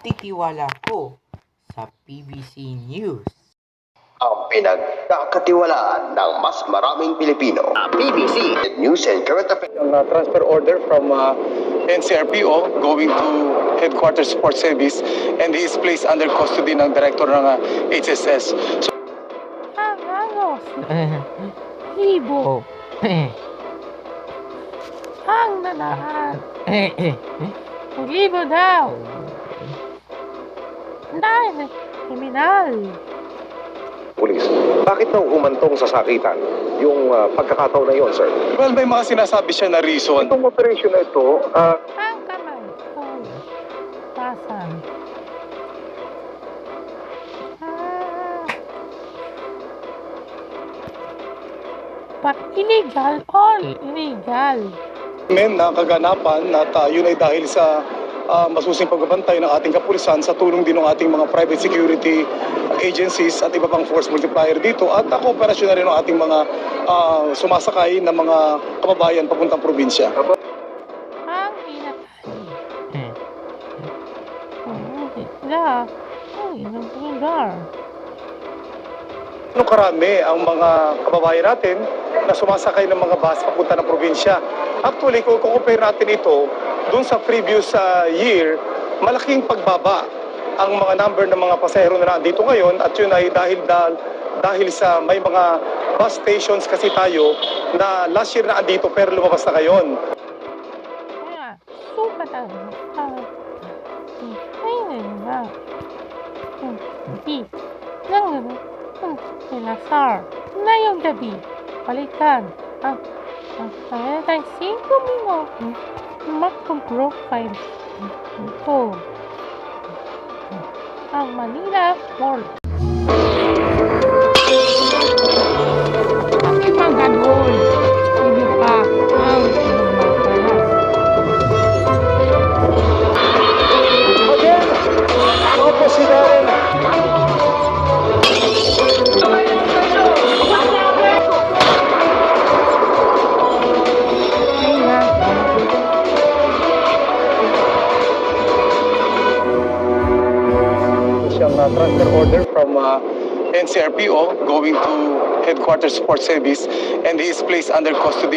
pagtitiwala ko sa PBC News. Ang pinagkakatiwalaan ng mas maraming Pilipino. PBC News and Current Affairs. Ang transfer order from NCRPO going to Headquarters Support Service, and he is placed under custody ng director ng HSS. Ibo. Ang nanahan. Ibo daw. Dahil kriminal. Pulis. Bakit daw humantong sa sakitan yung pagkakataon na yon, sir? Well, may mga sinasabi siya na reason. Itong operation na ito, Ang kamay ko. Pasan. But illegal, all illegal. Men na kaganapan at yun ay dahil sa masusing pagbabantay ng ating kapulisan sa tulong din ng ating mga private security agencies at iba pang force multiplier dito at kooperasyon na rin ng ating mga sumasakay na mga kababayan papuntang probinsya. Ang hinatay. Ang lugar. Ano karami ang mga kababayan natin na sumasakay ng mga bus papunta ng probinsya. Actually, kung compare natin ito doon sa previous year, malaking pagbaba ang mga number ng mga pasahero na nandito ngayon at yun ay dahil sa may mga bus stations kasi tayo na last year na andito pero lumabas na ngayon. Kaya, sukat ang ayun na. Hindi. Nilasar na yung gabi. Balikan ang tayo 5 minuto mag-profile ito ang Manila Mall. Ang ibang ganun, hindi pa ang lumakaya. Again, ako po si Darren. Transfer order from NCRPO going to Headquarters Support Service, and he is placed under custody.